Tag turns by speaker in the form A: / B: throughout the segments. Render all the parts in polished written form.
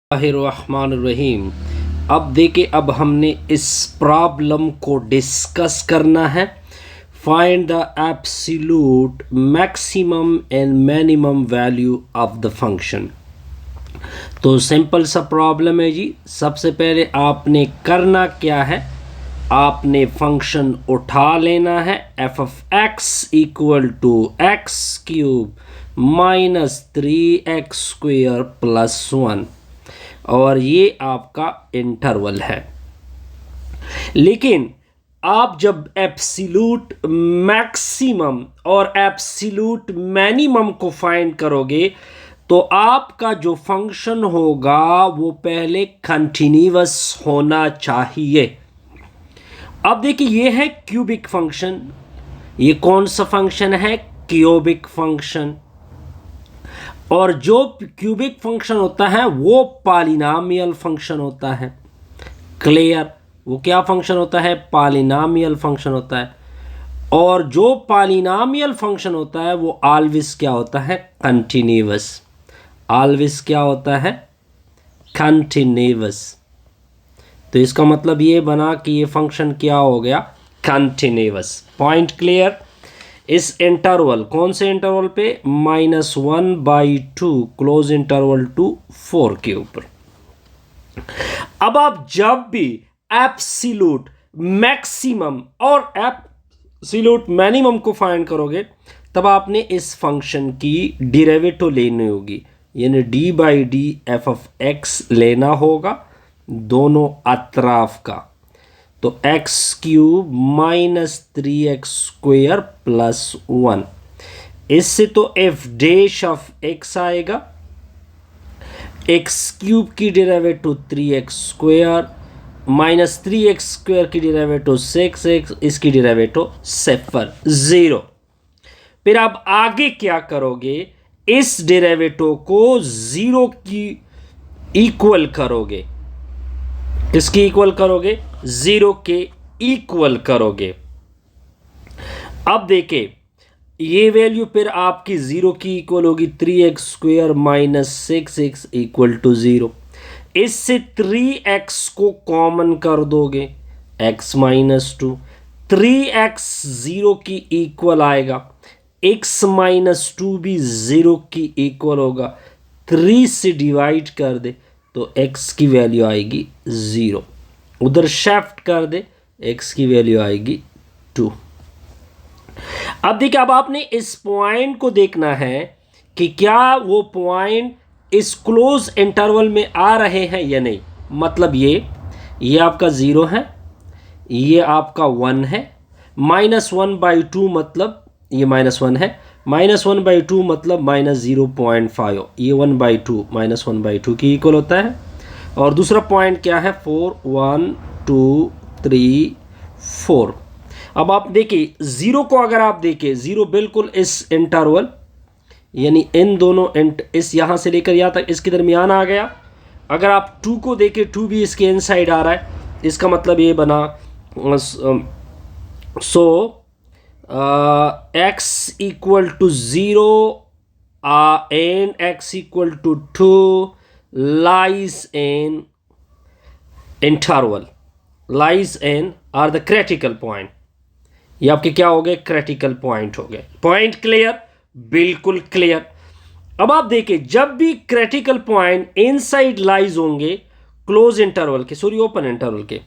A: बिस्मिल्लाहिर्रहमानिर्रहीम। अब देखिए, अब हमने इस प्रॉब्लम को डिस्कस करना है। Find the absolute maximum and minimum value of the function. तो सिंपल सा प्रॉब्लम है जी। सबसे पहले आपने करना क्या है, आपने फंक्शन उठा लेना है F of X equal to X cube minus 3x square plus 1, और ये आपका इंटरवल है। लेकिन आप जब एब्सोल्यूट मैक्सिमम और एब्सोल्यूट मिनिमम को फाइंड करोगे तो आपका जो फंक्शन होगा वो पहले कंटिन्यूअस होना चाहिए। अब देखिए, ये है क्यूबिक फंक्शन। ये कौन सा फंक्शन है? Cubic function. और जो क्यूबिक फंक्शन होता है वो पॉलिनॉमियल फंक्शन होता है। क्लियर? वो क्या फंक्शन होता है? पॉलिनॉमियल फंक्शन होता है। और जो पॉलिनॉमियल फंक्शन होता है वो ऑलवेज क्या होता है? कंटिन्यूअस। ऑलवेज क्या होता है? कंटिन्यूअस। तो इसका मतलब ये बना कि ये फंक्शन क्या हो गया? कंटिन्यूअस। Point clear? इस इंटरवल, कौन से इंटरवल पे? -1/2 क्लोज इंटरवल टू 4 के ऊपर। अब आप जब भी एब्सोल्यूट मैक्सिमम और एब्सोल्यूट मिनिमम को फाइंड करोगे तब आपने इस फंक्शन की डेरिवेटिव लेनी होगी, यानी d/d f ऑफ x लेना होगा दोनों अतराफ का। तो x cube minus 3x square plus 1, इससे तो f डैश ऑफ x आएगा। x क्यूब की derivative 3x square minus 3x square की डेरिवेटिव 6x, इसकी डेरिवेटिव 0। फिर आप आगे क्या करोगे? इस डेरिवेटिव को 0 की इक्वल करोगे। किसकी इक्वल करोगे? 0 के इक्वल करोगे। अब देखिए, ये वैल्यू फिर आपकी 0 की इक्वल होगी 3x square minus 6x equal to 0। इससे 3x को कॉमन कर दोगे, x माइनस 2। 3x 0 की इक्वल आएगा, x माइनस 2 भी 0 की इक्वल होगा। 3 से डिवाइड कर दे तो x की वैल्यू आएगी 0। उधर शिफ्ट कर दे, x की वैल्यू आएगी 2। अब देखिए, अब आपने इस पॉइंट को देखना है कि क्या वो पॉइंट इस क्लोज इंटरवल में आ रहे हैं या नहीं। मतलब ये आपका 0 है, ये आपका 1 है। -1/2 मतलब ये -1 है। -1/2 मतलब -0.5, ये 1/2 -1/2 की इक्वल होता है। और दूसरा पॉइंट क्या है? 4 1 2 3 4। अब आप देखिए 0 को, अगर आप देखिए 0 बिल्कुल इस इंटरवल, यानी इन दोनों इस यहाँ से लेकर यहाँ तक इसके दरमियान आ गया। अगर आप 2 को देखें, 2 भी इसके इनसाइड आ रहा है। इसका मतलब ये बना x equal to 0 and x equal to 2 lies in interval, lies in are the critical point। ये आपके क्या हो गए? क्रिटिकल पॉइंट हो गए। Point clear? बिल्कुल क्लियर। अब आप देखिए, जब भी क्रिटिकल पॉइंट इनसाइड लाइज होंगे क्लोज इंटरवल के, सॉरी ओपन इंटरवल के,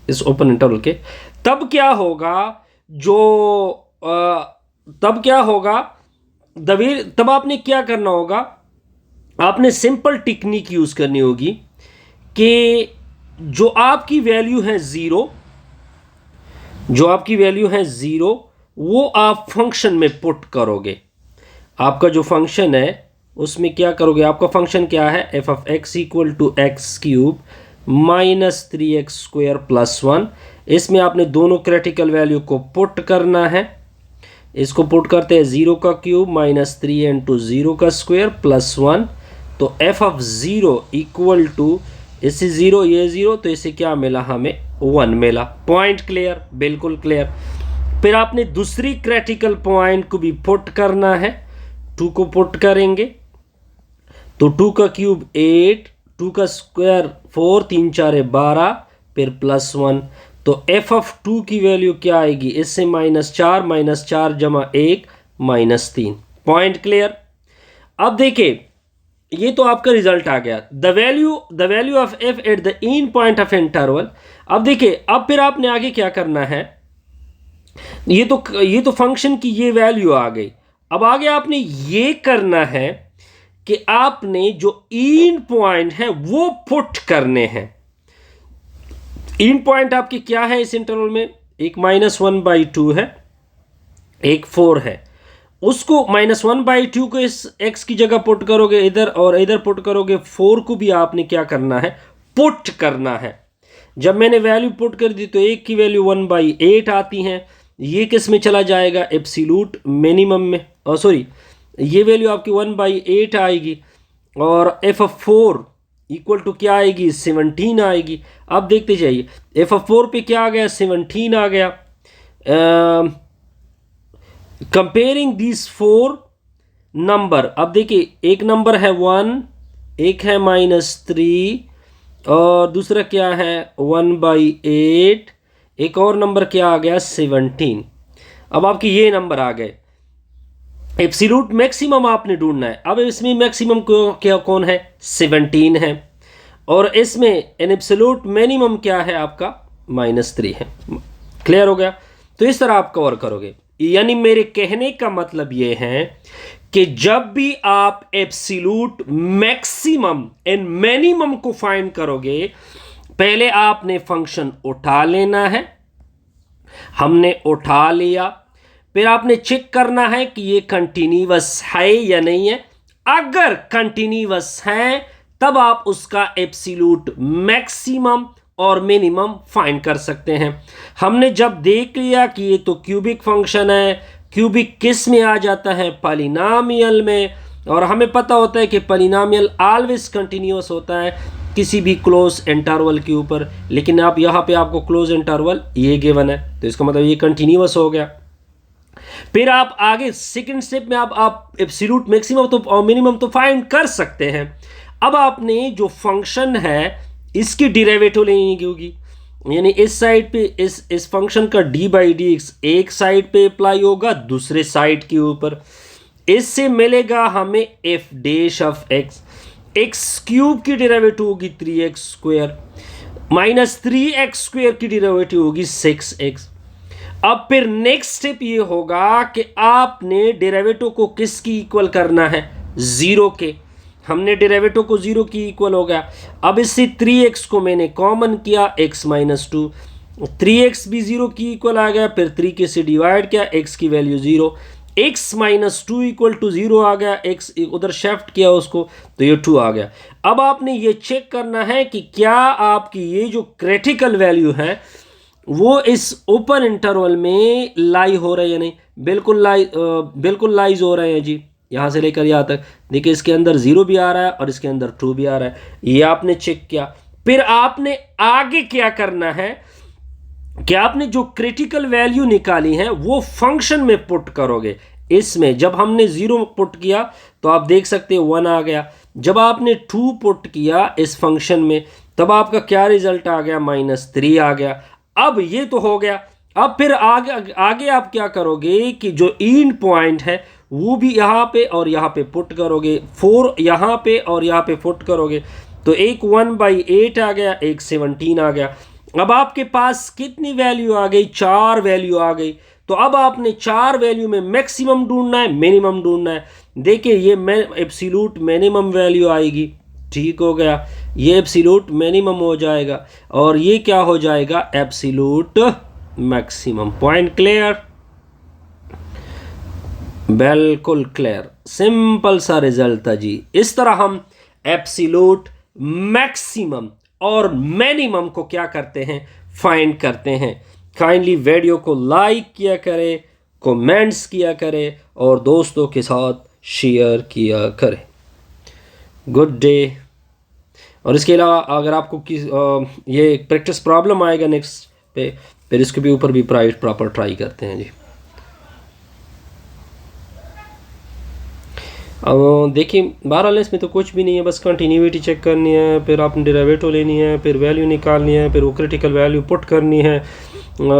A: इस ओपन इंटरवल के, तब क्या होगा? तब क्या होगा? तब आपने क्या करना होगा? आपने सिंपल टेक्निक यूज करनी होगी कि जो आपकी वैल्यू है 0, जो आपकी वैल्यू है 0, वो आप फंक्शन में पुट करोगे। आपका जो फंक्शन है उसमें क्या करोगे? आपका फंक्शन क्या है? f of x equal to X cube minus 3x square plus 1। इसमें आपने दोनों क्रिटिकल वैल्यू को पुट करना है। इसको पुट करते हैं 0 का क्यूब माइनस 3 इंटू 0 का स्क्वेयर प्लस 1। तो f ऑफ 0 इक्वल टू, इससे 0 ये 0, तो इसे क्या मिला? हमें 1 मिला। Point clear? बिल्कुल क्लियर। फिर आपने दूसरी क्रिटिकल पॉइंट को भी पुट करना है। 2 को पुट करेंगे तो 2 का क्यूब 8, 2 का स्क्वायर 4, 3 4 12, फिर +1। तो f(2) की वैल्यू क्या आएगी, इससे -4 जमा 1 -3। Point clear. अब देखिए ये तो आपका रिजल्ट आ गया, the value of f at the in point of interval. अब देखिए अब फिर आपने आगे क्या करना है, ये तो फंक्शन की ये वैल्यू आ गई। अब आगे आपने ये करना है कि आपने जो इन पॉइंट है वो पुट करने हैं। इन पॉइंट आपके क्या है इस इंटरवल में, एक -1/2 है, एक 4 है। उसको -1/2 को इस x की जगह पुट करोगे इधर, और इधर पुट करोगे 4 को भी आपने क्या करना है, पुट करना है। जब मैंने वैल्यू पुट कर दी तो एक की वैल्यू 1/8 आती है, ये किस में चला जाएगा, एब्सोल्यूट मिनिमम में, और सॉरी ये वैल्यू आपकी 1/8 आएगी, और f(4) इक्वल टू क्या आएगी, 17 आएगी। अब देखते जाइए f(4) पे क्या आ गया, 17 आ गया। कंपेयरिंग दिस 4 नंबर, अब देखिए एक नंबर है 1, एक है -3, और दूसरा क्या है 1/8, एक और नंबर क्या आ गया 17। अब आपके ये नंबर आ गए। एब्सोल्यूट मैक्सिमम आपने ढूंढना है। अब इसमें मैक्सिमम क्या कौन है, 17 है, और इसमें एन एब्सोल्यूट मिनिमम क्या है आपका, -3 है। क्लियर हो गया। तो इस तरह आप कवर करोगे। यानी मेरे कहने का मतलब ये है कि जब भी आप एब्सोल्यूट मैक्सिमम एंड मिनिमम को फाइंड करोगे, पहले आपने फंक्शन उठा लेना है। हमने उठा लिया, फिर आपने चेक करना है कि ये कंटिन्यूअस है या नहीं है। अगर कंटिन्यूअस है तब आप उसका एब्सोल्यूट मैक्सिमम और मिनिमम फाइंड कर सकते हैं। हमने जब देख लिया कि ये तो क्यूबिक फंक्शन है, क्यूबिक किस में आ जाता है, पॉलिनोमियल में, और हमें पता होता है कि पॉलिनोमियल ऑलवेज कंटिन्यूअस होता है किसी भी क्लोज इंटरवल के ऊपर। लेकिन आप यहाँ पे आपको क्लोज इंटरवल ये गिवन है, तो इसका मतलब ये कंटिन्यूअस हो गया। फिर आप आगे सेकंड स्टेप में आप एब्सोल्यूट मैक्सिमम तो और मिनिमम तो फाइंड कर सकते हैं। अब आपने जो फंक्शन है इसकी डेरिवेटिव लेनी होगी, यानी इस साइड पे इस फंक्शन का d/dx एक साइड पे अप्लाई होगा, दूसरे साइड के ऊपर। इससे मिलेगा हमें f(x), x³ की डेरिवेटिव होगी 3x², -3x² की डेरिवेटिव होगी 6x। अब फिर नेक्स्ट स्टेप ये होगा कि आपने डेरिवेटिव को किसकी इक्वल करना है, 0 के। हमने डेरिवेटिव को 0 की इक्वल हो गया। अब इससे 3x को मैंने कॉमन किया, x -2, 3x भी 0 की इक्वल आ गया, फिर 3 के से डिवाइड किया, x की वैल्यू 0, x -2 इक्वल टू 0 आ गया, x उधर शिफ्ट किया उसको तो ये 2 आ गया। अब आपने ये चेक करना है कि क्या आपकी ये जो क्रिटिकल वैल्यू है वो इस ओपन इंटरवल में लाई हो रहा है या नहीं। बिल्कुल लाइज हो रहे हैं जी, यहाँ से लेकर यहाँ तक। देखिए इसके अंदर 0 भी आ रहा है और इसके अंदर 2 भी आ रहा है, ये आपने चेक किया। फिर आपने आगे क्या करना है कि आपने जो क्रिटिकल वैल्यू निकाली है वो फंक्शन में पुट करोगे। इसमें जब हमने 0 पुट किया तो आप देख सकते हैं 1 आ गया। जब आपने 2 पुट किया इस फंक्शन में तब आपका क्या रिजल्ट आ गया, -3 आ गया। अब ये तो हो गया। अब फिर आगे आप क्या करोगे कि जो एंड पॉइंट है वो भी यहाँ पे और यहाँ पे पुट करोगे, 4 यहाँ पे और यहाँ पे पुट करोगे, तो एक 1/8 आ गया, एक 17 आ गया। अब आपके पास कितनी वैल्यू आ गई, 4 वैल्यू आ गई। तो अब आपने 4 वैल्यू में मैक्सिमम ढूंढना है, मिनिमम ढूंढना है। देखिए ये एब्सोल्यूट मिनिमम वैल्यू आएगी, ठीक हो गया, ये एब्सोल्यूट मिनिमम हो जाएगा और ये क्या हो जाएगा, एब्सोल्यूट मैक्सिमम। पॉइंट क्लियर, बिल्कुल क्लियर, सिंपल सा रिजल्ट था जी। इस तरह हम एब्सोल्यूट मैक्सिमम और मिनिमम को क्या करते हैं, फाइंड करते हैं। काइंडली वीडियो को लाइक किया करें, कमेंट्स किया करें और दोस्तों के साथ शेयर किया करें। Good day. और इसके अलावा अगर आपको ये प्रैक्टिस प्रॉब्लम आएगा नेक्स्ट पे, फिर इसके भी ऊपर भी प्रॉपर ट्राई करते हैं जी। देखिए बहरहाल इसमें तो कुछ भी नहीं है, बस कंटिन्यूटी चेक करनी है, फिर आपने डेरिवेटिव लेनी है, फिर वैल्यू निकालनी है, फिर वो क्रिटिकल वैल्यू पुट करनी है,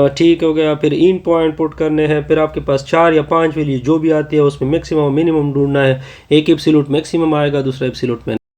A: ठीक हो गया। फिर इन पॉइंट पुट करने हैं, फिर आपके पास 4 या 5 वैल्यू जो भी आती है उसमें मैक्सिमम मिनिमम ढूंढना है। एक एब्सोल्यूट मैक्सिमम आएगा, दूसरा एब्सोल्यूट